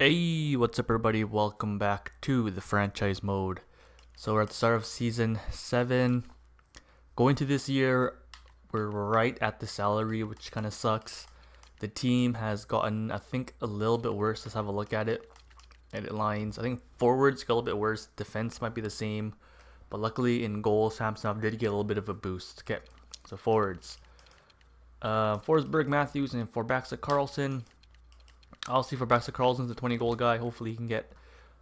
Hey, what's up, everybody? Welcome back to the franchise mode. So, we're at the start of season 7. Going to this year, we're right at the salary, which kind of sucks. The team has gotten, I think, a little bit worse. Let's have a look at it. Edit lines. I think forwards got a little bit worse. Defense might be the same. But luckily, in goal, Samsonov did get a little bit of a boost. Okay, so forwards. Forsberg, Matthews, and for backs at Carlson. I'll see for Baxter Carlson's a 20 goal guy. Hopefully he can get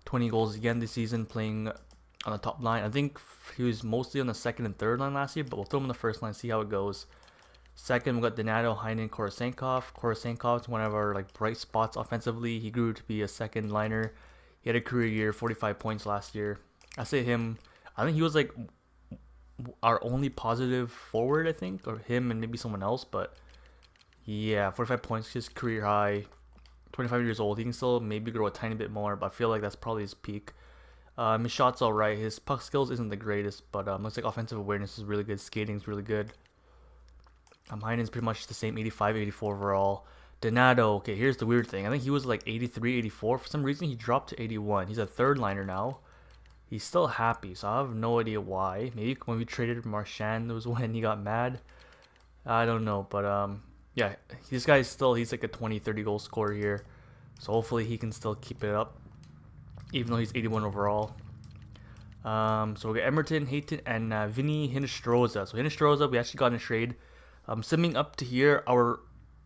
20 goals again this season playing on the top line. I think he was mostly on the second and third line last year, but we'll throw him on the first line, see how it goes. Second, we got Donato, Heinen, Korosankov. Korosankov is one of our bright spots offensively. He grew to be a second liner. He had a career year, 45 points last year. I say him. I think he was our only positive forward, I think, or him and maybe someone else. But yeah, 45 points, his career high. 25 years old. He can still maybe grow a tiny bit more, but I feel like that's probably his peak. His shot's alright. His puck skills isn't the greatest, but looks like offensive awareness is really good. Skating's really good. Heinen's pretty much the same, 85, 84 overall. Donato, okay, here's the weird thing. I think he was like 83, 84. For some reason, he dropped to 81. He's a third liner now. He's still happy, so I have no idea why. Maybe when we traded Marchand was when he got mad. I don't know, but yeah, this guy's still, he's like a 20, 30 goal scorer here. So hopefully he can still keep it up, even though he's 81 overall. So we got Emerton, Hayton, and Vinny Hinostroza. So Hinostroza, we actually got in a trade. Simming up to here,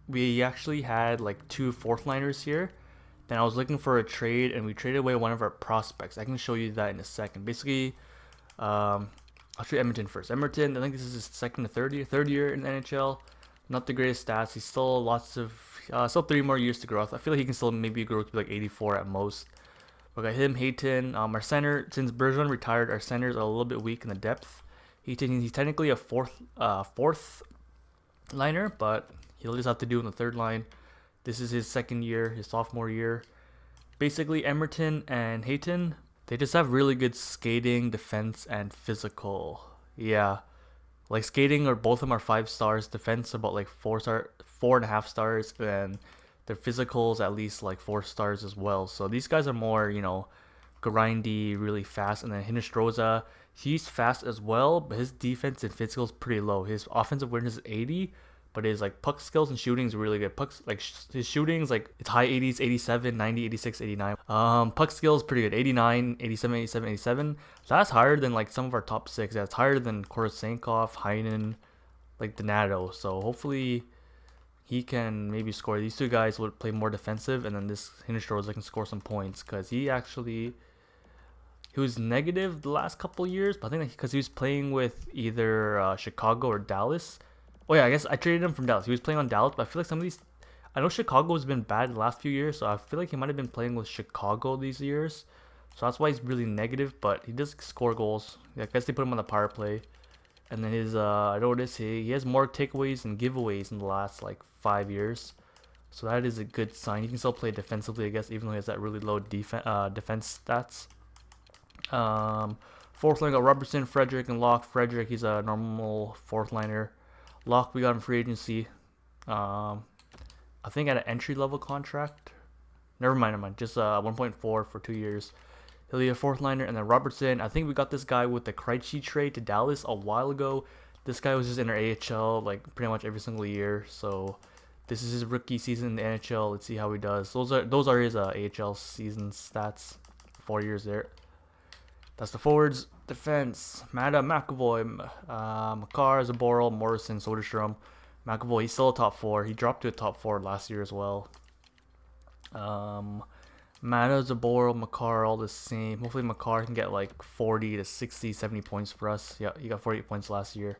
we actually had like two fourth liners here. Then I was looking for a trade, and we traded away one of our prospects. I can show you that in a second. Basically, I'll show you Edmonton first. Edmonton, I think this is his second to third year in the NHL. Not the greatest stats. He's still still 3 more years to grow. I feel like he can still maybe grow to like 84 at most. We got him, Hayton. Our center, since Bergeron retired, our centers are a little bit weak in the depth. Hayton, he's technically a fourth liner, but he'll just have to do in the third line. This is his second year, his sophomore year. Basically, Emerton and Hayton, they just have really good skating, defense, and physical. Yeah, like skating, or both of them are 5 stars. Defense about like 4.5 stars, and their physicals at least like 4 stars as well. So these guys are more, grindy, really fast. And then Hinostroza, he's fast as well, but his defense and physical is pretty low. His offensive awareness is 80, but his puck skills and shooting is really good. Pucks his shooting's like it's high 80s, 87, 90, 86, 89. Puck skills pretty good. 89, 87, 87, 87. That's higher than like some of our top six. That's higher than Korosankov, Heinen, like Donato. So hopefully he can maybe score. These two guys would play more defensive, and then this Hinostroza can score some points because he was negative the last couple years, but I think because he was playing with either Chicago or Dallas. Oh yeah, I guess I traded him from Dallas. He was playing on Dallas, but I feel like some of these, I know Chicago has been bad the last few years, so I feel like he might have been playing with Chicago these years. So that's why he's really negative, but he does score goals. Yeah, I guess they put him on the power play. And then I noticed he has more takeaways and giveaways in the last like 5 years. So that is a good sign. He can still play defensively, I guess, even though he has that really low defense stats. Fourth line got Robertson, Frederick, and Locke. Frederick, he's a normal fourth liner. Locke, we got him free agency. I think at an entry level contract. Never mind. Just 1.4 for 2 years. He'll be a fourth liner. And then Robertson, I think we got this guy with the Krejci trade to Dallas a while ago. This guy was just in our AHL like pretty much every single year. So this is his rookie season in the NHL. Let's see how he does. Those are his AHL season stats. 4 years there. That's the forwards. Defense. Mata, McAvoy, Makar, Zaboral, Morrison, Soderstrom. McAvoy, he's still a top 4. He dropped to a top 4 last year as well. Mata, Zaboral, Makar, all the same. Hopefully Makar can get like 40 to 60, 70 points for us. Yeah, he got 48 points last year.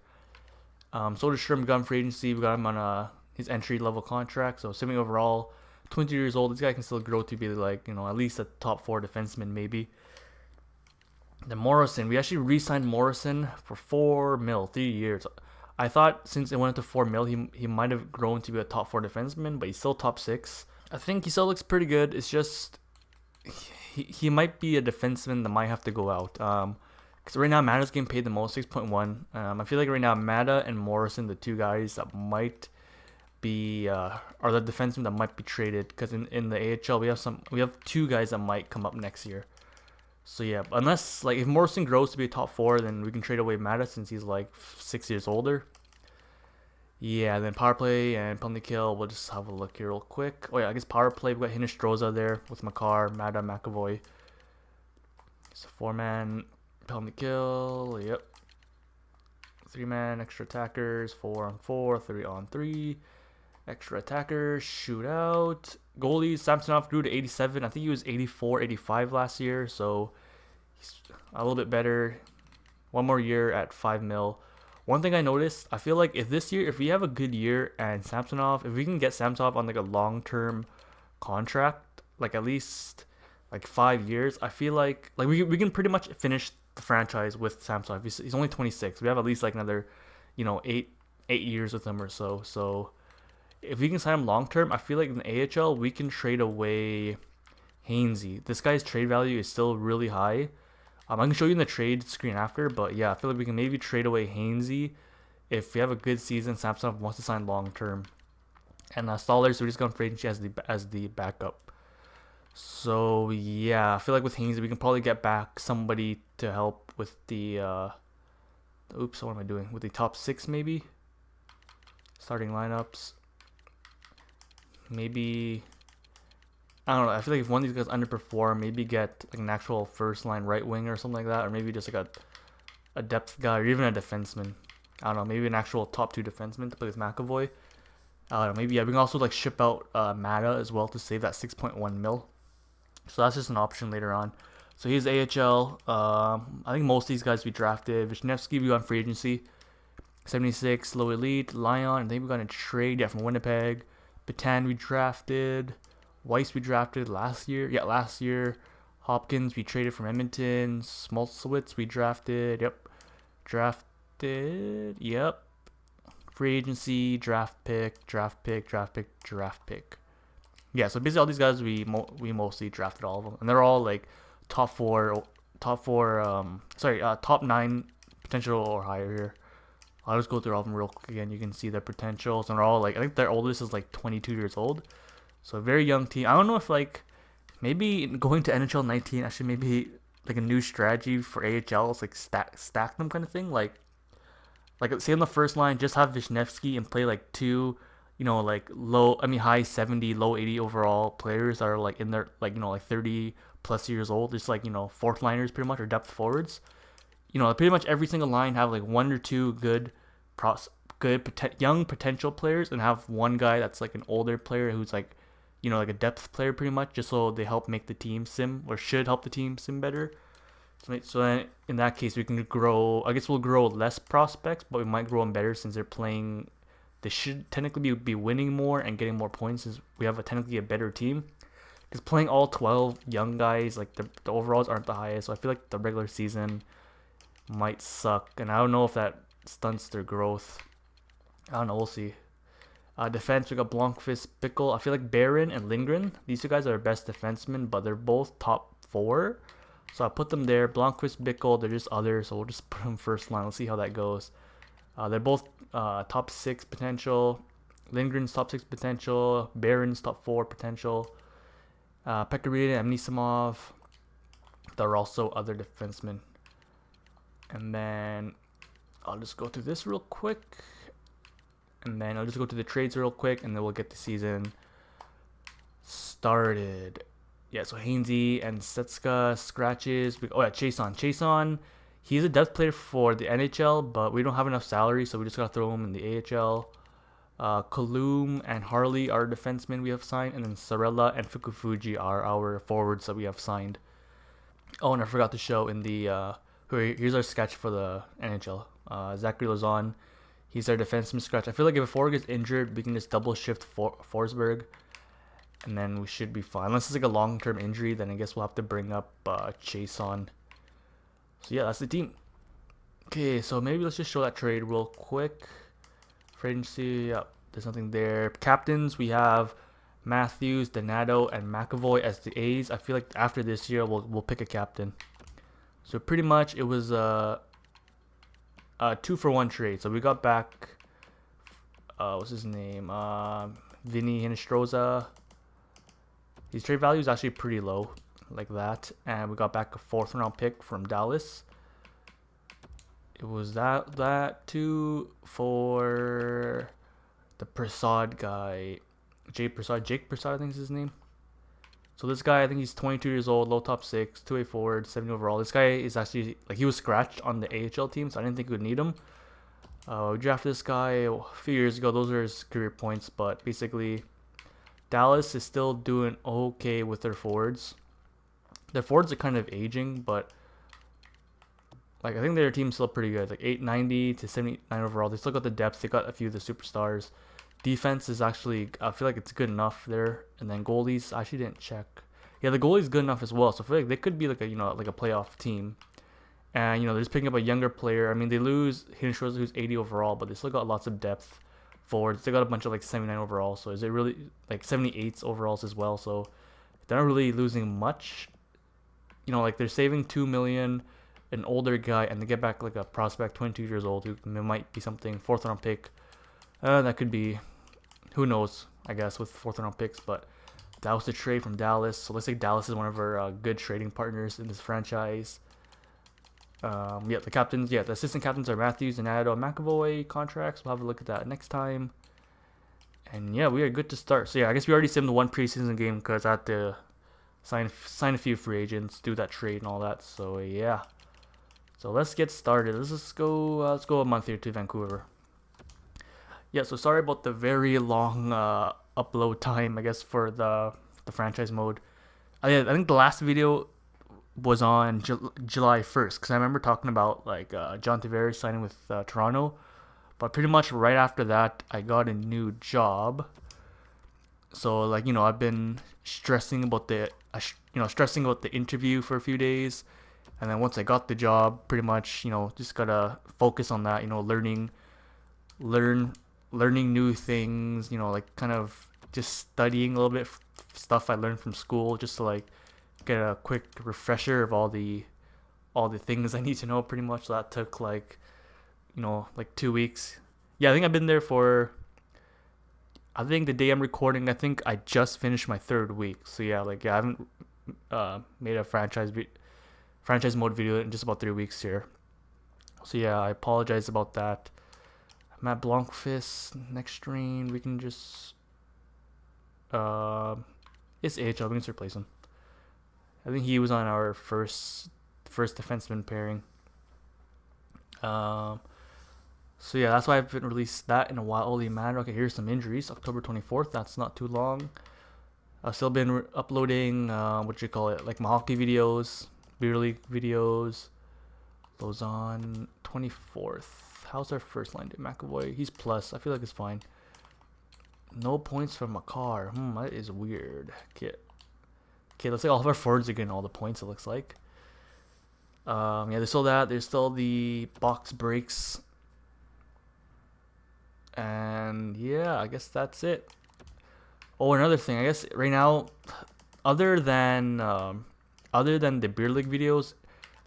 Soderstrom, we got him free agency. We got him on his entry level contract. So 70 overall, 20 years old. This guy can still grow to be like, at least a top 4 defenseman maybe. Then Morrison, we actually re-signed Morrison for 4 mil, 3 years. I thought since it went up to 4 mil, he might have grown to be a top 4 defenseman, but he's still top 6. I think he still looks pretty good. It's just he might be a defenseman that might have to go out. Because right now Mata's getting paid the most, 6.1. I feel like right now Mata and Morrison, the two guys that might be are the defensemen that might be traded, because in the AHL we have two guys that might come up next year. So yeah, unless like if Morrison grows to be a top 4, then we can trade away Mata since he's like 6 years older. Yeah, then power play and penalty kill. We'll just have a look here real quick. Oh yeah, I guess power play. We got Hinestroza there with Makar, Mata, McAvoy. It's a 4-man penalty kill. Yep. 3-man extra attackers, 4-on-4, 3-on-3. Extra attackers, shootout. Goalies, Samsonov grew to 87. I think he was 84, 85 last year, so he's a little bit better. One more year at 5 mil. One thing I noticed, I feel like if we have a good year and Samsonov, if we can get Samsonov on like a long-term contract, like at least like 5 years, I feel like we can pretty much finish the franchise with Samsonov. He's only 26. We have at least like another, 8 years with him or so. So if we can sign him long term, I feel like in the AHL we can trade away Hainsey. This guy's trade value is still really high. I can show you in the trade screen after, but yeah, I feel like we can maybe trade away Hainsey if we have a good season. Samsonov wants to sign long term, and Stollers, we're just going free agency as the backup. So yeah, I feel like with Hainsey we can probably get back somebody to help with the oops, what am I doing? With the top 6 maybe? Starting lineups. Maybe I don't know. I feel like if one of these guys underperform, maybe get like an actual first line right winger or something like that, or maybe just like a depth guy or even a defenseman. I don't know. Maybe an actual top 2 defenseman to play with McAvoy. I don't know. Maybe yeah. We can also like ship out Mata as well to save that 6.1 mil. So that's just an option later on. So he's AHL. I think most of these guys we drafted. Vishnevsky we got on free agency. 76 low elite. Lyon. I think we got a trade from Winnipeg. Batan we drafted. Weiss we drafted last year. Yeah, last year. Hopkins we traded from Edmonton. Smolcewicz we drafted. Drafted. Yep. Free agency, draft pick. Yeah, so basically all these guys we mostly drafted all of them, and they're all like top 9 potential or higher here. I'll just go through all of them real quick again. You can see their potentials, and they're all like, I think their oldest is like 22 years old. So a very young team. I don't know if like maybe going to NHL 19 actually maybe like a new strategy for AHL is like stack them kind of thing. Like say on the first line just have Vishnevsky and play like 2, like high 70, low 80 overall players that are like in their like 30 plus years old, just like fourth liners pretty much, or depth forwards. Pretty much every single line have like 1 or 2 good young potential players, and have one guy that's like an older player who's like like a depth player pretty much, just so they help make the team sim, or should help the team sim better. So then in that case we can grow, I guess we'll grow less prospects, but we might grow them better since they're playing. They should technically be winning more and getting more points since we have technically a better team. Because playing all 12 young guys, like the overalls aren't the highest, so I feel like the regular season might suck, and I don't know if that stunts their growth. I don't know, we'll see. Defense, we got Blomqvist, Bickle. I feel like Barron and Lindgren, these 2 guys are our best defensemen, but they're both top 4. So I put them there. Blomqvist, Bickle, they're just others, so we'll just put them first line. Let's see how that goes. They're both top 6 potential. Lindgren's top 6 potential. Barron's top 4 potential. Pekarita and Anisimov, they're also other defensemen. And then I'll just go through this real quick. And then I'll just go to the trades real quick, and then we'll get the season started. Yeah, so Hainsey and Setska scratches. Chason. He's a depth player for the NHL, but we don't have enough salary, so we just gotta throw him in the AHL. Kalum and Harley are defensemen we have signed, and then Sorella and Fukufuji are our forwards that we have signed. Oh, and I forgot to show in the here's our sketch for the NHL. Zachary Lazon, he's our defenseman sketch. I feel like if a forward gets injured, we can just double shift Forsberg, and then we should be fine. Unless it's like a long-term injury, then I guess we'll have to bring up Chason. So yeah, that's the team. Okay, so maybe let's just show that trade real quick. Free agency, yeah, there's nothing there. Captains, we have Matthews, Donato, and McAvoy as the A's. I feel like after this year, we'll pick a captain. So pretty much it was a 2-for-1 trade. So we got back what's his name? Vinny Hinostroza. His trade value is actually pretty low, like that. And we got back a 4th round pick from Dallas. It was that too for the Prasad guy, Jake Prasad, I think is his name. So this guy, I think he's 22 years old, low top 6, 2-way forward, 70 overall. This guy is actually, like, he was scratched on the AHL team, so I didn't think we would need him. We drafted this guy a few years ago. Those are his career points, but basically, Dallas is still doing okay with their forwards. Their forwards are kind of aging, but like I think their team's still pretty good. Like 890 to 79 overall. They still got the depth. They got a few of the superstars. Defense is actually, I feel like it's good enough there. And then goalies, I actually didn't check. Yeah, the goalie's good enough as well. So I feel like they could be like a like a playoff team. And they're just picking up a younger player. I mean, they lose Hinshaw, who's 80 overall, but they still got lots of depth forwards. They got a bunch of like 79 overall. So is it really like 78s overalls as well? So they're not really losing much. Like they're saving $2 million, an older guy, and they get back like a prospect, 22 years old, who might be something, 4th round pick. That could be, who knows, I guess, with 4th round picks. But that was the trade from Dallas. So let's say Dallas is one of our good trading partners in this franchise. The captains, the assistant captains are Matthews and Ado McAvoy contracts. We'll have a look at that next time. And yeah, we are good to start. So yeah, I guess we already simmed one preseason game because I had to sign a few free agents, do that trade and all that. So yeah. So let's get started. Let's go a month here to Vancouver. Yeah, so sorry about the very long upload time, I guess, for the franchise mode. I think the last video was on July 1st, because I remember talking about like John Tavares signing with Toronto. But pretty much right after that, I got a new job. So like I've been stressing about the interview for a few days. And then once I got the job, pretty much, just gotta focus on that, learning new things, like kind of just studying a little bit stuff I learned from school, just to like get a quick refresher of all the things I need to know. Pretty much that took like 2 weeks. Yeah, I think I've been there for, I think the day I'm recording, I think I just finished my 3rd week. So yeah, I haven't made a franchise mode video in just about 3 weeks here. So yeah, I apologize about that. Matt Blankfist, next stream, we can just it's AHL, we can just replace him. I think he was on our first defenseman pairing. So yeah, that's why I haven't released that in a while. Holy man, okay, here's some injuries. October 24th, that's not too long. I've still been uploading like my hockey videos, beer league videos. Those on 24th. How's our first line to McAvoy? He's plus. I feel like it's fine. No points from Makar. That is weird. Okay, looks like all of our forwards are getting all the points, it looks like. There's still that. There's still the box breaks. And yeah, I guess that's it. Oh, another thing. I guess right now, other than the beer league videos,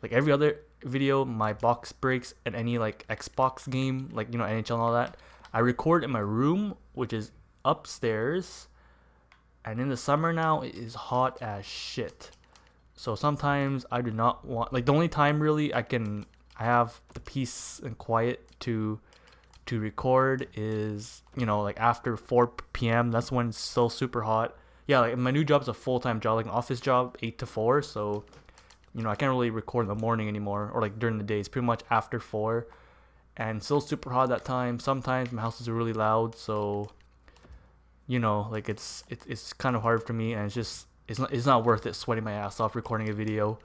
like every other video, my box breaks and any like Xbox game, like NHL and all that, I record in my room, which is upstairs. And in the summer now, it is hot as shit. So sometimes I do not want, like the only time really I have the peace and quiet to record is like after 4 p.m. That's when it's still super hot. Yeah, like my new job's a full-time job, like an office job, 8 to 4. So I can't really record in the morning anymore, or like during the day. It's pretty much after 4, and still super hot that time. Sometimes my house is really loud, so like it's kind of hard for me, and it's not worth it sweating my ass off recording a video.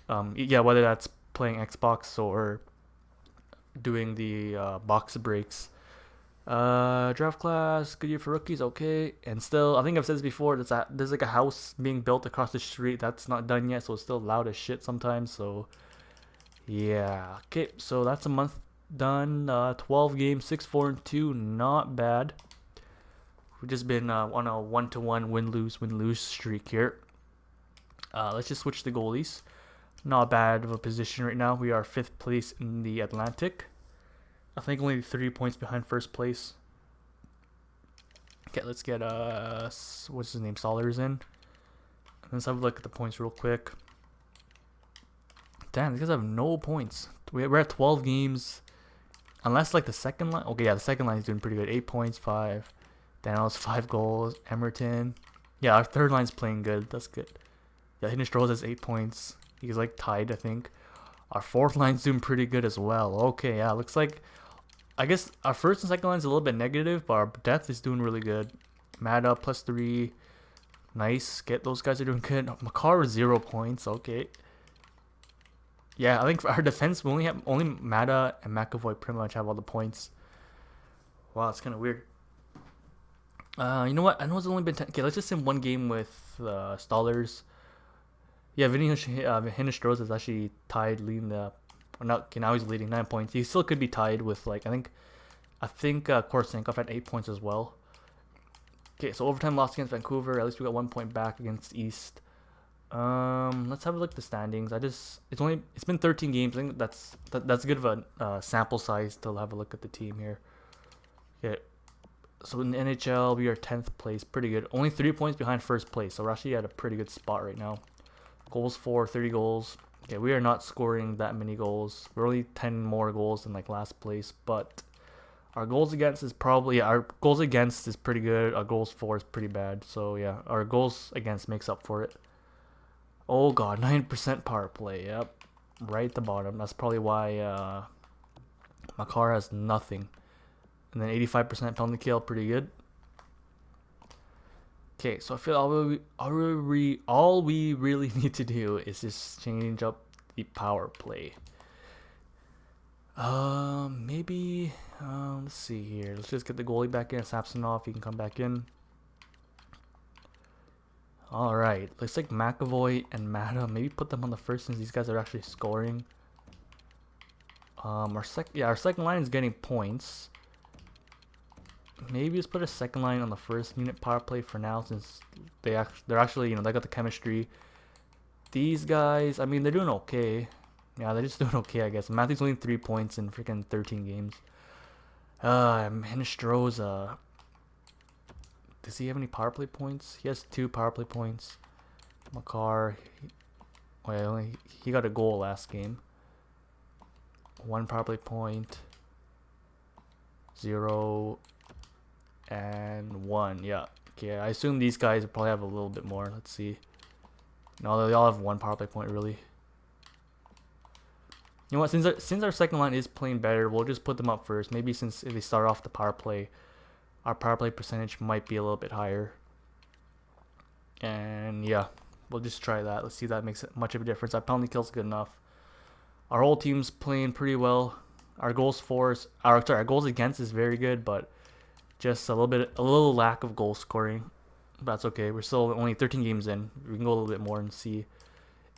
Whether that's playing Xbox or doing the box breaks. Draft class, good year for rookies, okay. And still, I think I've said this before, there's like a house being built across the street that's not done yet, so it's still loud as shit sometimes. So yeah, okay, so that's a month done. 12 games, 6-4-2, not bad. We've just been on a 1-1 win-lose streak here. Let's just switch the goalies. Not bad of a position right now. We are 5th place in the Atlantic. I think only 3 points behind first place. Okay, let's get what's his name, Stollers in. Let's have a look at the points real quick. Damn, these guys have no points. We're at 12 games. Unless like the second line. Okay, yeah, the second line is doing pretty good. 8 points, 5. Daniels 5 goals. Emerton. Yeah, our third line's playing good. That's good. Yeah, Hinestroza has 8 points. He's like tied, I think. Our fourth line's doing pretty good as well. Okay, yeah, looks like, I guess our first and second line's a little bit negative, but our depth is doing really good. Mada +3. Nice. Get those guys are doing good. Makar 0 points. Okay. Yeah, I think for our defense, we only have Mada and McAvoy pretty much have all the points. Wow, it's kind of weird. You know what? I know it's only been 10. Okay, let's just sim one game with Stollers. Yeah, Hinestroza is actually tied, leading the. Or not, okay, now he's leading 9 points. He still could be tied with like I think Korsankov had 8 points as well. Okay, so overtime loss against Vancouver. At least we got 1 point back against East. Let's have a look at the standings. It's been 13 games. I think that's good of a sample size to have a look at the team here. Okay, so in the NHL we are 10th place, pretty good. Only 3 points behind first place, so we're actually at a pretty good spot right now. Goals for 30 goals. Okay, we are not scoring that many goals. We're only 10 more goals than like last place, but our goals against is pretty good. Our goals for is pretty bad. So yeah, our goals against makes up for it. Oh god, 9% power play. Yep, right at the bottom. That's probably why Makar has nothing. And then 85% penalty kill, pretty good. Okay, so I feel all we really need to do is just change up the power play. Maybe let's see here. Let's just get the goalie back in. Samsonov, he can come back in. All right, looks like McAvoy and Mata. Maybe put them on the first since these guys are actually scoring. Our second line is getting points. Maybe let's put a second line on the first unit power play for now, since they're actually they got the chemistry. These guys, I mean, they're doing okay. Yeah, they're just doing okay, I guess. Matthew's only 3 points in freaking 13 games. Hinestroza. Does he have any power play points? He has 2 power play points. Makar, he got a goal last game. 1 power play point. 0 and 1. Yeah. Okay, I assume these guys probably have a little bit more. Let's see. No, they all have 1 power play point, really. You know what? Since our second line is playing better, we'll just put them up first. Maybe since if they start off the power play, our power play percentage might be a little bit higher. And yeah, we'll just try that. Let's see if that makes much of a difference. Our penalty kill's good enough. Our whole team's playing pretty well. Our goals against is very good, but just a little lack of goal scoring. That's okay. We're still only 13 games in. We can go a little bit more and see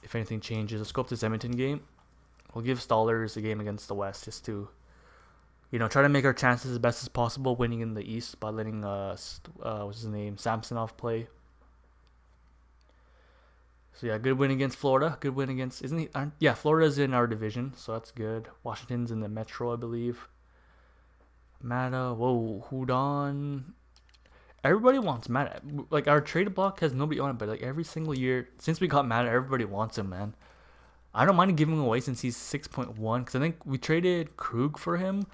if anything changes. Let's go up to this Edmonton game. We'll give Stollers a game against the West just to, try to make our chances as best as possible winning in the East by letting what's his name, Samsonov play. So yeah, good win against Florida. Good win against Florida's in our division, so that's good. Washington's in the Metro, I believe. Mata, whoa, Hudon. Everybody wants Mata. Like our trade block has nobody on it, but like every single year since we got Mata, everybody wants him, man. I don't mind giving him away since he's 6.1, because I think we traded Krug for him.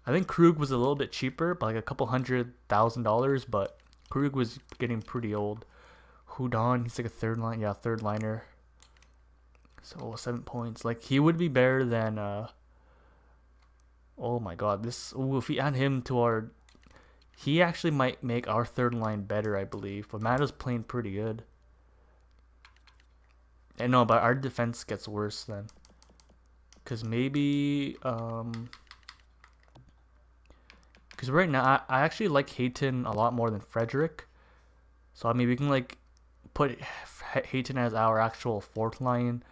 I think Krug was a little bit cheaper, by like a couple $100,000, but Krug was getting pretty old. Hudon, he's like a third liner. So 7 points. Like he would be better than oh my god, if we add him to our, he actually might make our third line better, I believe. But Mata's playing pretty good. And no, but our defense gets worse then. Cause maybe because right now I actually like Hayton a lot more than Frederick. So I mean we can like put Hayton as our actual fourth line.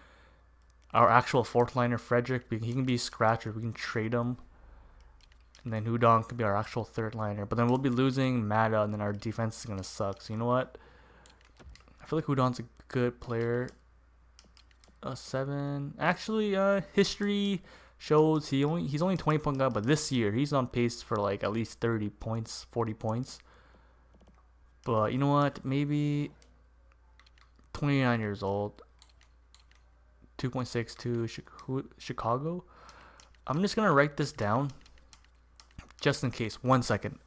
Our actual fourth liner Frederick, he can be scratcher. We can trade him. And then Hudon could be our actual third liner. But then we'll be losing Mata, and then our defense is gonna suck. So you know what? I feel like Hudon's a good player. 7. Actually, history shows he's only 20 point guy, but this year he's on pace for like at least 30 points, 40 points. But you know what? Maybe 29 years old. 2.62 Chicago. I'm just going to write this down just in case. 1 second.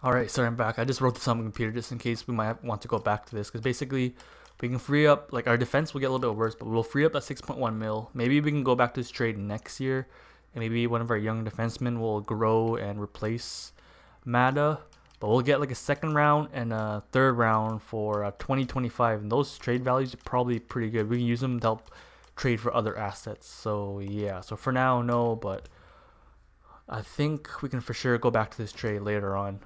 Alright, sorry, I'm back. I just wrote this on my computer just in case we might want to go back to this. Because basically, we can free up, like, our defense will get a little bit worse, but we'll free up that 6.1 mil. Maybe we can go back to this trade next year. And maybe one of our young defensemen will grow and replace Mata. But we'll get like a second round and a third round for 2025. And those trade values are probably pretty good. We can use them to help trade for other assets. So yeah, so for now, no, but I think we can for sure go back to this trade later on.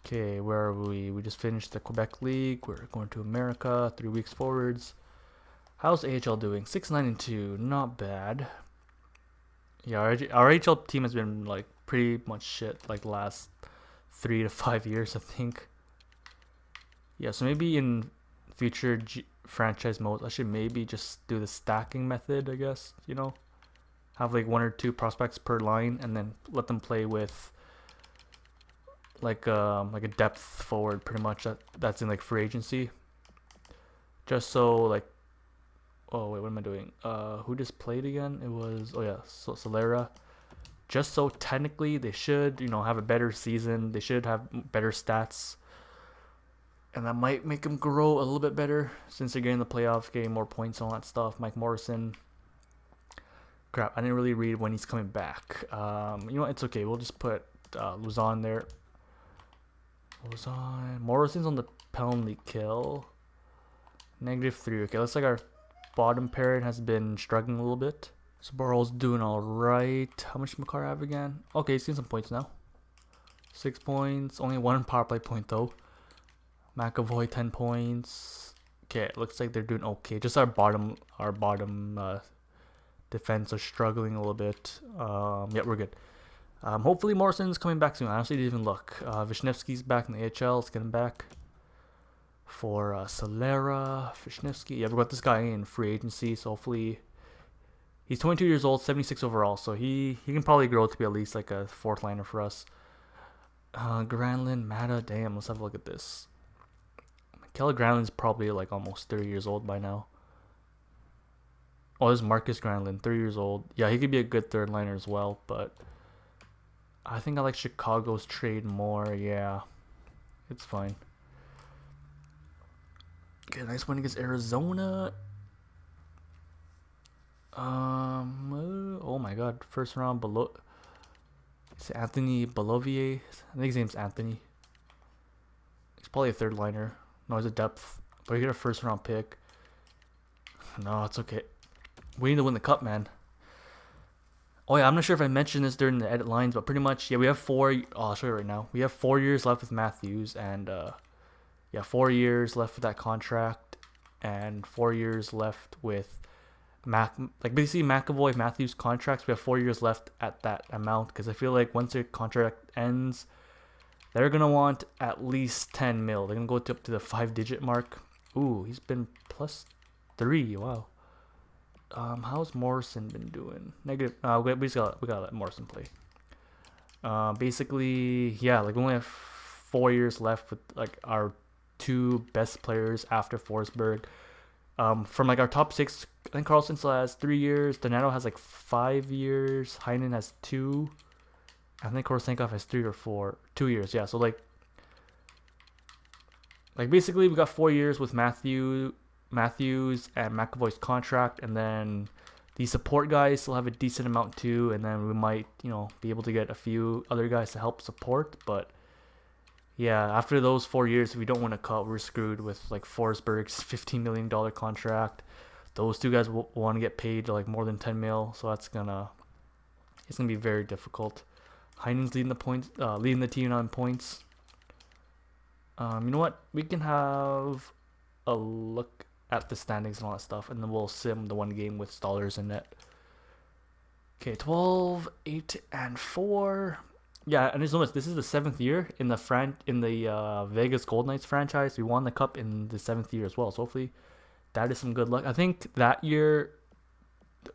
Okay, where are we? We just finished the Quebec League. We're going to America, 3 weeks forwards. How's AHL doing? 6-9-2, not bad. Yeah, our AHL team has been like pretty much shit like the last 3 to 5 years, I think. Yeah, so maybe in future franchise modes, I should maybe just do the stacking method, I guess, you know? Have like 1 or 2 prospects per line and then let them play with like a depth forward pretty much that's in like free agency. Just so like, oh wait, what am I doing? Who just played again? It was, oh yeah, so Solera. Just so technically they should, you know, have a better season. They should have better stats. And that might make them grow a little bit better since they're getting the playoffs, getting more points and all that stuff. Mike Morrison. Crap, I didn't really read when he's coming back. You know what? It's okay. We'll just put Luzon there. Luzon. Morrison's on the penalty kill. -3. Okay, looks like our bottom pairing has been struggling a little bit. Sabaro's doing alright. How much does Makar have again? Okay, he's getting some points now. 6 points. Only 1 power play point though. McAvoy 10 points. Okay, it looks like they're doing okay. Just our bottom defense are struggling a little bit. Yeah, we're good. Hopefully Morrison's coming back soon. I honestly didn't even look. Vishnevsky's back in the AHL. Let's get him back. For Solera, Vishnevsky. Yeah, we got this guy in free agency, so hopefully he's 22 years old, 76 overall, so he can probably grow to be at least like a 4th liner for us. Granlund, Mata, damn, let's have a look at this. Kelly Granlund's probably like almost 30 years old by now. Oh, there's Marcus Granlund, 30 years old. Yeah, he could be a good 3rd liner as well, but I think I like Chicago's trade more. Yeah, it's fine. Okay, nice win against Arizona. Oh my god, first round below. It's Anthony Bolovier. I think his name's Anthony. He's probably a 3rd liner. No, he's a depth. But you get a first round pick. No, it's okay. We need to win the cup, man. Oh yeah, I'm not sure if I mentioned this during the edit lines, but pretty much, yeah, we have 4. I'll show you right now. We have 4 years left with Matthews, and yeah, 4 years left with that contract, and 4 years left with like basically McAvoy, Matthews contracts. We have 4 years left at that amount because I feel like once their contract ends, they're gonna want at least 10 mil. They're gonna go up to the 5-digit mark. Ooh, he's been +3. Wow. How's Morrison been doing? Negative. We gotta let Morrison play. Basically, yeah, like we only have 4 years left with like our 2 best players after Forsberg. From like our top 6, I think Carlson still has 3 years. Donato has like 5 years. Heinen has 2. I think Korosenkov has 3 or 4. 2 years, yeah. So like basically we got 4 years with Matthews and McAvoy's contract, and then the support guys still have a decent amount too, and then we might, you know, be able to get a few other guys to help support. But yeah, after those 4 years, if we don't win a cup, we're screwed with like Forsberg's $15 million contract. Those 2 guys will want to get paid like more than 10 mil, so it's gonna be very difficult. Heinen's leading the team on points. You know what? We can have a look at the standings and all that stuff, and then we'll sim the 1 game with Stallers in net. Okay, 12, 8, and 4. Yeah, and there's no, this is the 7th year in the Vegas Gold Knights franchise. We won the cup in the 7th year as well, so hopefully that is some good luck. I think that year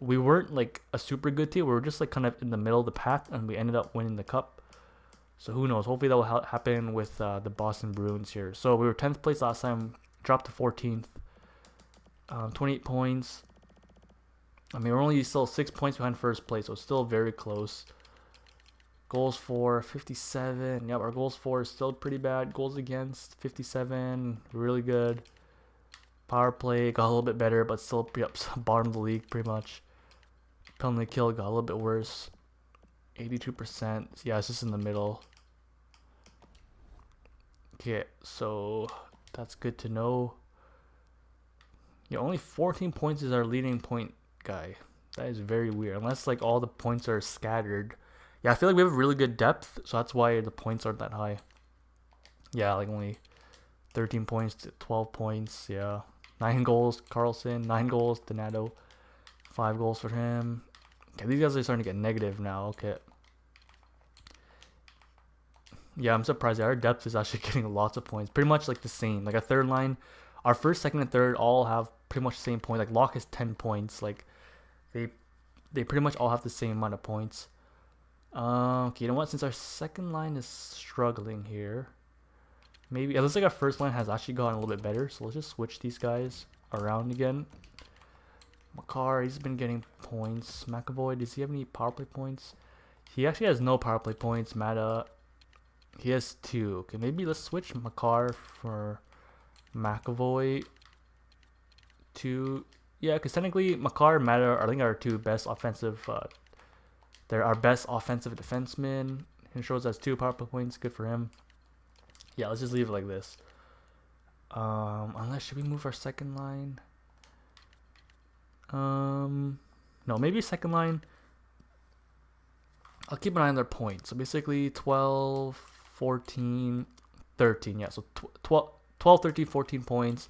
we weren't like a super good team. We were just like kind of in the middle of the pack, and we ended up winning the cup. So who knows? Hopefully that will happen with the Boston Bruins here. So we were 10th place last time, dropped to 14th. 28 points. I mean, we're only still 6 points behind first place, so it's still very close. Goals for 57. Yep, our goals for is still pretty bad. Goals against 57, really good. Power play got a little bit better, but still bottom of the league pretty much. Penalty kill got a little bit worse. 82%. Yeah, it's just in the middle. Okay, so that's good to know. Yeah, only 14 points is our leading point guy. That is very weird. Unless like all the points are scattered. Yeah, I feel like we have really good depth, so that's why the points aren't that high. Yeah, like only 13 points to 12 points. Yeah. 9 goals, Carlson. 9 goals, Donato. 5 goals for him. Okay, these guys are starting to get negative now. Okay. Yeah, I'm surprised. Our depth is actually getting lots of points. Pretty much like the same. Like a third line. Our first, second, and third all have pretty much the same point. Like Locke has 10 points. Like they pretty much all have the same amount of points. Okay, you know what? Since our second line is struggling here, maybe it looks like our first line has actually gotten a little bit better. So let's just switch these guys around again. Makar, he's been getting points. McAvoy, does he have any power play points? He actually has no power play points. Mata, he has 2. Okay, maybe let's switch Makar for McAvoy to, yeah, because technically Makar and Mata are, I think, our 2 best offensive. They're our best offensive defensemen. He shows us 2 power play points. Good for him. Yeah, let's just leave it like this. Unless, should we move our second line? No, maybe second line. I'll keep an eye on their points. So basically 12, 14, 13. Yeah, so 12, 13, 14 points.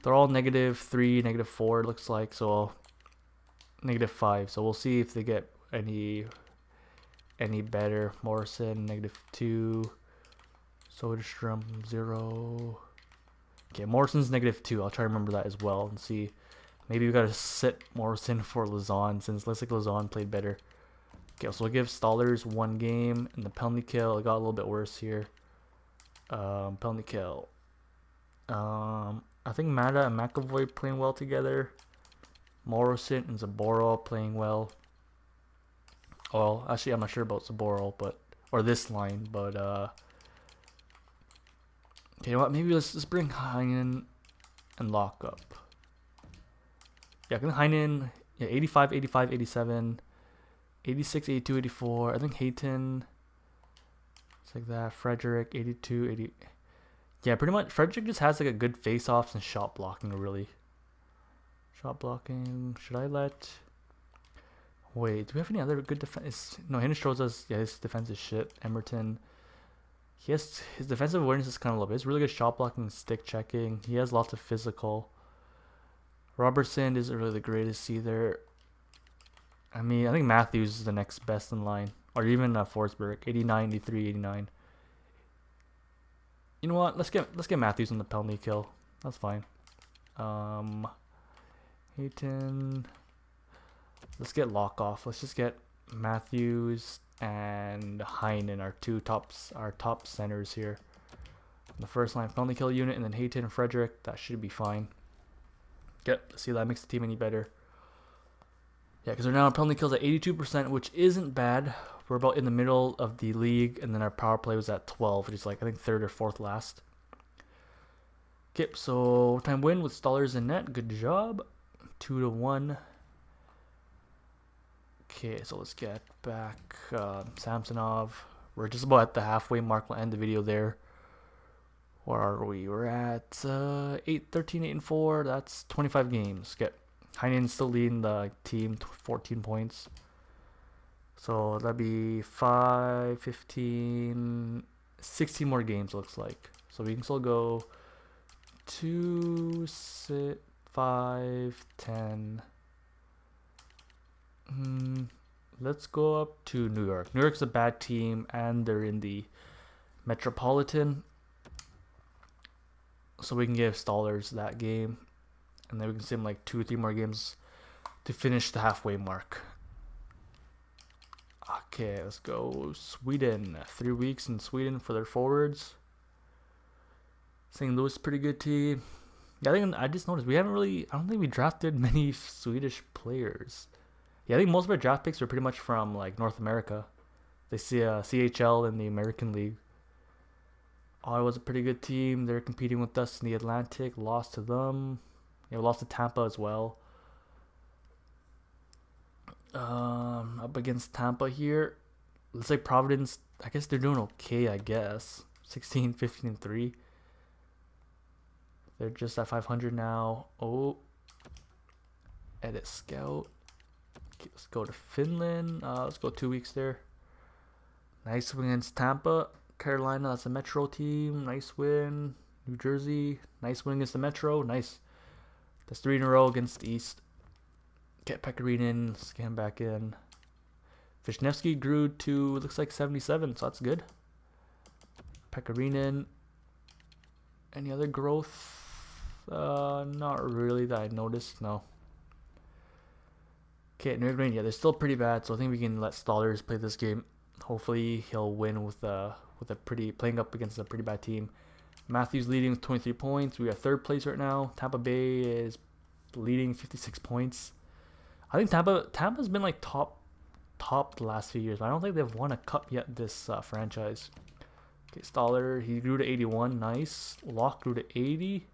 They're all -3, -4, it looks like. So -5. So we'll see if they get any better. Morrison, -2. Soderstrom, 0. Okay, Morrison's -2. I'll try to remember that as well and see. Maybe we gotta sit Morrison for Lazon since looks like Lazon played better. Okay, so we'll give Stollers 1 game, and the penalty kill, it got a little bit worse here. Penalty kill. I think Mata and McAvoy playing well together. Morrison and Zaboro playing well. Well, actually, I'm not sure about Zaboro, or this line, but okay, you know what? Maybe let's bring Heinen and lock up. Yeah, I think Heinen, yeah, 85, 85, 87, 86, 82, 84. I think Hayton, it's like that. Frederick, 82, 80. Yeah, pretty much. Frederick just has like a good face-offs and shot blocking, really. Shot blocking. Should I let... Wait, do we have any other good defense? No, Hinch shows us, yeah, his defense is shit. Emerton, his defensive awareness is kind of low. He has really good shot blocking, stick checking. He has lots of physical. Robertson isn't really the greatest either. I mean, I think Matthews is the next best in line. Or even Forsberg, 89, 83, 89. You know what? Let's get Matthews on the penalty kill. That's fine. Hayton. Let's get Locke off. Let's just get Matthews and Heinen, our top centers here. The first line penalty kill unit, and then Hayton and Frederick. That should be fine. Let's see if that makes the team any better. Yeah, because we're now penalty kills at 82%, which isn't bad. We're about in the middle of the league, and then our power play was at 12, which is like I think 3rd or 4th last. Okay, so overtime win with Stollers in net. Good job. 2-1. Okay, so let's get back Samsonov. We're just about at the halfway mark. We'll end the video there. Where are we? We're at 13, 8, and 4. That's 25 games. Get Heinen still leading the team, 14 points. So that'd be 5, 15, 16 more games, looks like. So we can still go 2, 6, 5, 10. Let's go up to New York. New York's a bad team, and they're in the Metropolitan. So we can give Stollers that game, and then we can sim like 2 or 3 more games to finish the halfway mark. Okay, let's go Sweden. 3 weeks in Sweden for their forwards. St. Louis, pretty good team. Yeah, I just noticed we haven't really. I don't think we drafted many Swedish players. Yeah, I think most of our draft picks were pretty much from like North America. They see CHL in the American League. Ottawa's a pretty good team. They're competing with us in the Atlantic. Lost to them. Yeah, we lost to Tampa as well. Up against Tampa here. Looks like Providence. I guess they're doing okay. I guess 16, 15, and 3. They're just at 500 now. Oh, edit scout. Okay, let's go to Finland. Let's go 2 weeks there. Nice win against Tampa. Carolina, that's a Metro team. Nice win. New Jersey, nice win against the Metro. Nice. That's 3 in a row against the East. Get Pekarinen, scan back in. Vishnevsky grew to, looks like 77, so that's good. Pekarinen. Any other growth? Not really that I noticed, no. Okay, New England, yeah, they're still pretty bad, so I think we can let Stollers play this game. Hopefully he'll win with a pretty, playing up against a pretty bad team. Matthews leading with 23 points. We are 3rd place right now. Tampa Bay is leading 56 points. I think Tampa's been like top the last few years, but I don't think they've won a cup yet this franchise. Okay, Stoller, he grew to 81, nice. Locke grew to 80.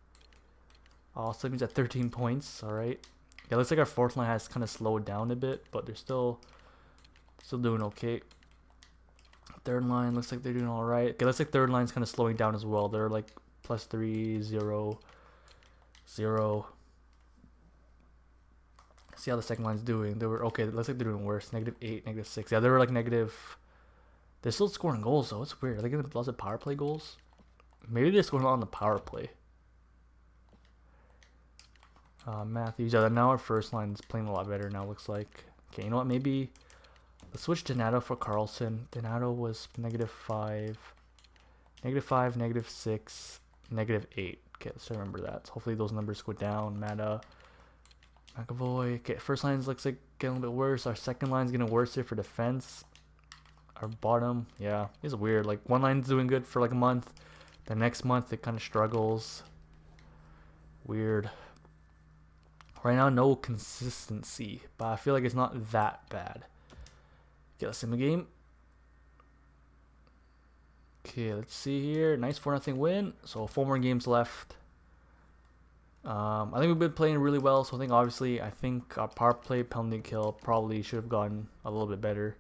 Also, he's at 13 points. All right. Yeah, looks like our 4th line has kind of slowed down a bit, but they're still doing okay. 3rd line looks like they're doing all right. Okay, looks like 3rd line's kind of slowing down as well. They're like +3, 0, 0. See how the 2nd line's doing. They were okay. It looks like they're doing worse. -8, -6. Yeah, they were like negative. They're still scoring goals though. It's weird. Are they getting lots of power play goals? Maybe they're scoring on the power play. Matthews. Yeah, now our 1st line's playing a lot better now. Looks like. Okay, you know what? Maybe let's switch Donato for Carlson. Donato was -5, -5, -6, -8. Okay, let's remember that. So hopefully those numbers go down. McAvoy. Okay, 1st line looks like getting a little bit worse. Our 2nd line's getting worse here for defense. Our bottom, yeah, it's weird. Like one line's doing good for like a month, the next month it kind of struggles. Weird. Right now, no consistency, but I feel like it's not that bad. Okay, let's sim the game. Okay, let's see here. Nice 4-0 win. So 4 more games left. I think we've been playing really well. So I think our power play, penalty kill probably should have gone a little bit better.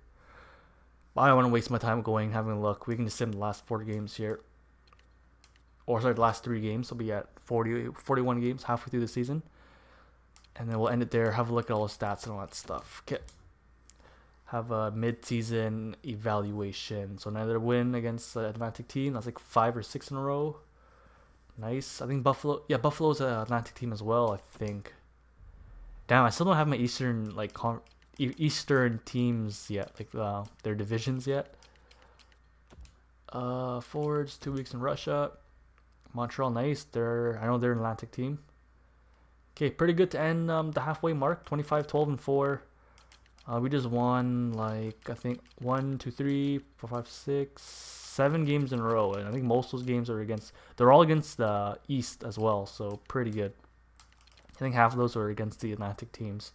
But I don't want to waste my time having a look. We can just sim the last 4 games here. Or sorry, the last 3 games. So we'll be at 41 games halfway through the season. And then we'll end it there. Have a look at all the stats and all that stuff. Okay. Have a mid-season evaluation. So another win against the Atlantic team. That's like 5 or 6 in a row. Nice. I think Buffalo. Yeah, Buffalo's an Atlantic team as well, I think. Damn, I still don't have my Eastern Eastern teams yet, like their divisions yet. Forwards, 2 weeks in Russia. Montreal, nice. I know they're an Atlantic team. Okay, pretty good to end the halfway mark. 25, 12, and 4. We just won like I think 1, 2, 3, 4, 5, 6, 7 games in a row, and I think most of those games are they're all against the East as well, so pretty good. I think half of those are against the Atlantic teams.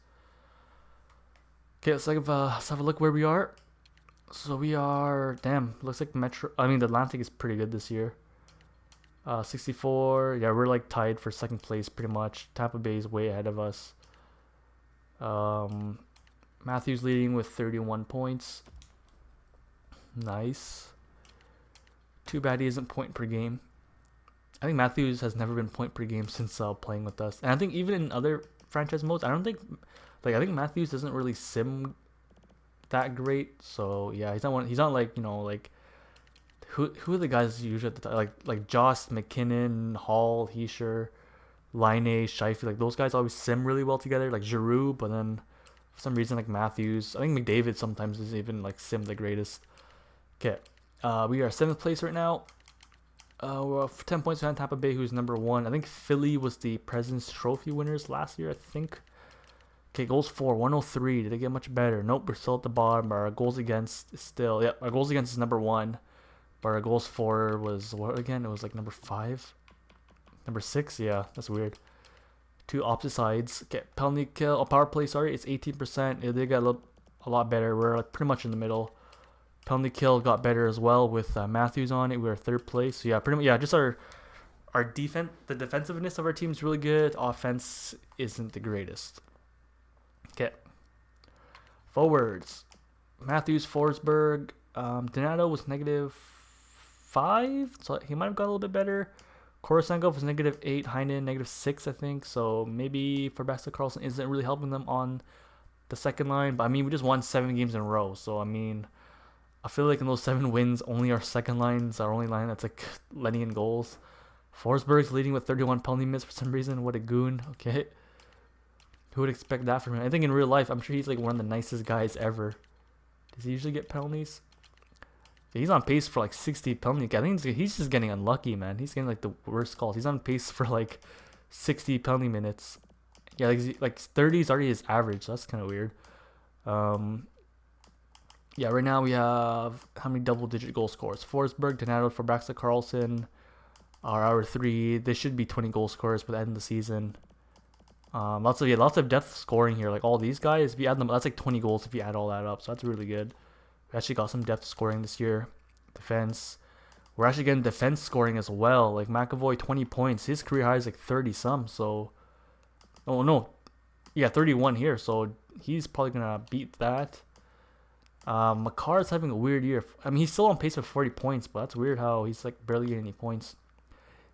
Okay, let's have a look where we are. So we are, damn, looks like the Atlantic is pretty good this year. 64, yeah, we're like tied for 2nd place pretty much. Tampa Bay is way ahead of us. Matthews leading with 31 points. Nice. Too bad he isn't point per game. I think Matthews has never been point per game since playing with us. And I think even in other franchise modes, I think Matthews doesn't really sim that great. So yeah, he's not like, who are the guys usually at the time? Like Joss, McKinnon, Hall, Heischer, Line, Scheifele, like those guys always sim really well together, like Giroux, but then for some reason like Matthews, I think McDavid sometimes isn't even like sim the greatest. Okay. We are 7th place right now. We're 10 points behind Tampa Bay, who's number 1. I think Philly was the President's Trophy winners last year, I think. Okay, goals for 103. Did it get much better? Nope, we're still at the bottom. Our goals against is still, yeah, our goals against is number 1. But our goals for was what again? It was like number 5? Number 6? Yeah, that's weird. Two opposite sides. Get penalty kill, power play, sorry, it's 18%. It did get a lot better. We're like pretty much in the middle. Penalty kill got better as well with Matthews on it. We were 3rd place. So yeah, pretty much, yeah, just our defense, the defensiveness of our team is really good. Offense isn't the greatest. Okay. Forwards. Matthews, Forsberg. Donato was -5, so he might have got a little bit better. Korosenkov was -8, Heinen -6, I think. So maybe for Baxa Carlson isn't really helping them on the second line. But I mean, we just won 7 games in a row. So I mean, I feel like in those 7 wins, only our second line's our only line that's like letting in goals. Forsberg's leading with 31 penalty minutes for some reason. What a goon. Okay. Who would expect that from him? I think in real life, I'm sure he's like one of the nicest guys ever. Does he usually get penalties? Yeah, he's on pace for like 60 penalty. I think he's just getting unlucky, man. He's getting like the worst calls. He's on pace for like 60 penalty minutes. Yeah, like 30 is already his average. So that's kind of weird. Yeah, right now we have how many double-digit goal scorers? Forsberg, Donato, for Baxa Carlson are our 3. They should be 20 goal scorers by the end of the season. Lots of depth scoring here. Like all these guys, if you add them, that's like 20 goals if you add all that up. So that's really good. We actually got some depth scoring this year. Defense. We're actually getting defense scoring as well. Like McAvoy, 20 points. His career high is like 30 some. So, oh no, yeah, 31 here. So he's probably gonna beat that. Makar's having a weird year. I mean, he's still on pace for 40 points, but that's weird how he's like barely getting any points.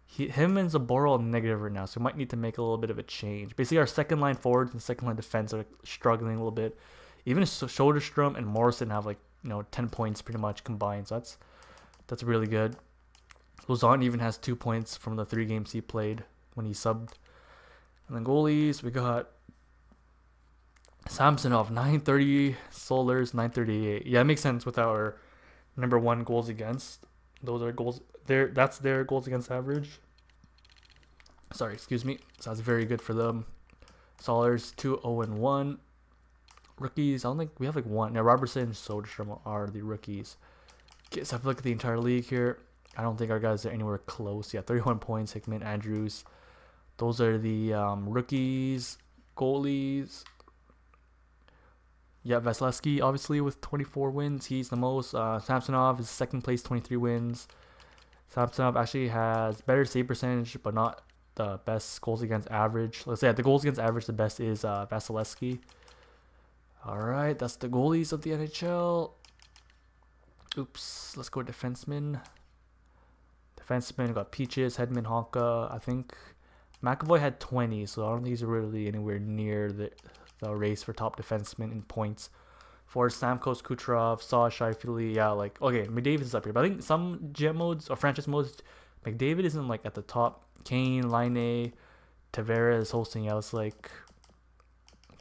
Him and Zaboral are negative right now, so we might need to make a little bit of a change. Basically, our second line forwards and second line defense are struggling a little bit. Even Soderstrom and Morrison have like 10 points pretty much combined, so that's really good. Lozon even has 2 points from the 3 games he played when he subbed. And then goalies, we got Samsonov 930, Solers 938. Yeah, it makes sense with our number 1 goals against. Those are goals. That's their goals against average. Sorry, excuse me. So that's very good for them. Solers 2-0-1. Rookies, I don't think we have like 1. Now Robertson and Soderstrom are the rookies. Okay, so if I look at the entire league here, I don't think our guys are anywhere close. Yeah, 31 points. Hickman, Andrews. Those are the rookies. Goalies. Yeah, Vasilevsky, obviously, with 24 wins. He's the most. Samsonov is 2nd place, 23 wins. Samsonov actually has better save percentage, but not the best goals against average. Let's say at the goals against average, the best is Vasilevsky. All right, that's the goalies of the NHL. Oops, let's go defenseman. Defenseman got Peaches, Hedman, Honka. I think McAvoy had 20, so I don't think he's really anywhere near the race for top defenseman in points. For Stamkos, Kucherov, Saw, Scheifele, yeah, like, okay, McDavid is up here. But I think some GM modes or franchise modes, McDavid isn't like at the top. Kane, Laine, Tavares hosting, yeah, it's like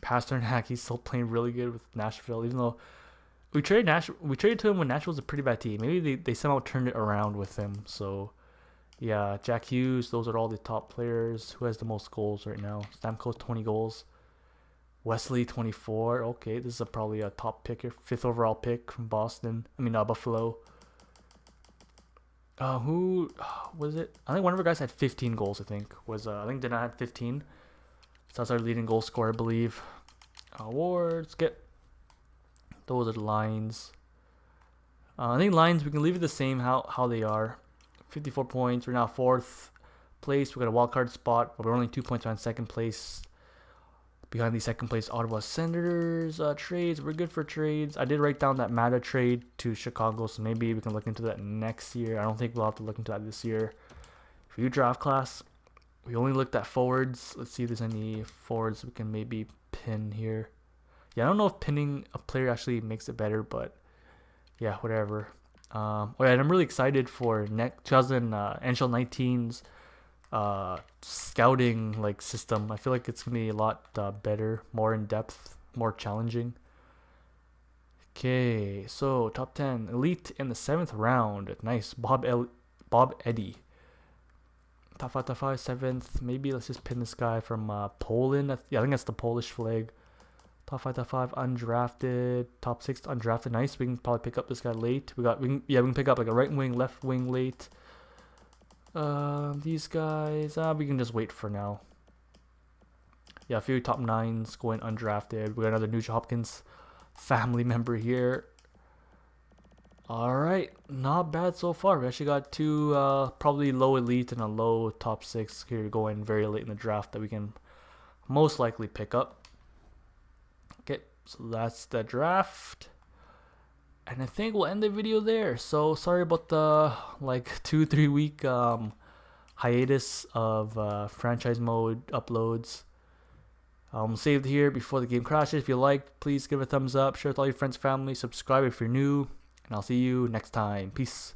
Pasternak, he's still playing really good with Nashville, even though we traded to him when Nashville was a pretty bad team. Maybe they somehow turned it around with him. So, yeah, Jack Hughes, those are all the top players. Who has the most goals right now? Stamkos, 20 goals. Wesley, 24. Okay, this is probably a top pick here. 5th overall pick from Boston. Buffalo. Who was it? I think one of our guys had 15 goals, I think. I think Dana had 15. So that's our leading goal scorer, I believe. Awards. Those are the lines. I think lines, we can leave it the same how they are. 54 points. We're now 4th place. We got a wild card spot, but we're only 2 points behind 2nd place. Behind the 2nd place Ottawa Senators. Trades, we're good for trades. I did write down that Mata trade to Chicago, so maybe we can look into that next year. I don't think we'll have to look into that this year. For you draft class, we only looked at forwards. Let's see if there's any forwards we can maybe pin here. Yeah, I don't know if pinning a player actually makes it better, but yeah, whatever. And I'm really excited for next 2000 NHL 19's scouting like system. I feel like it's gonna be a lot better, more in depth, more challenging. Okay, so top 10 elite in the 7th round. Nice. Bob Eddy. Top 5, 7th. Maybe let's just pin this guy from Poland. Yeah, I think that's the Polish flag. top 5, undrafted. Top 6, undrafted. Nice. We can probably pick up this guy late. We can pick up like a right wing, left wing late. These guys, we can just wait for now. Yeah, a few top 9s going undrafted. We got another Nugent Hopkins family member here. Alright, not bad so far. We actually got 2 probably low elite and a low top 6 here going very late in the draft that we can most likely pick up. Okay, so that's the draft. And I think we'll end the video there. So sorry about the like 2-3 week hiatus of franchise mode uploads. Saved here before the game crashes. If you liked, please give it a thumbs up, share with all your friends, family, subscribe if you're new, and I'll see you next time. Peace.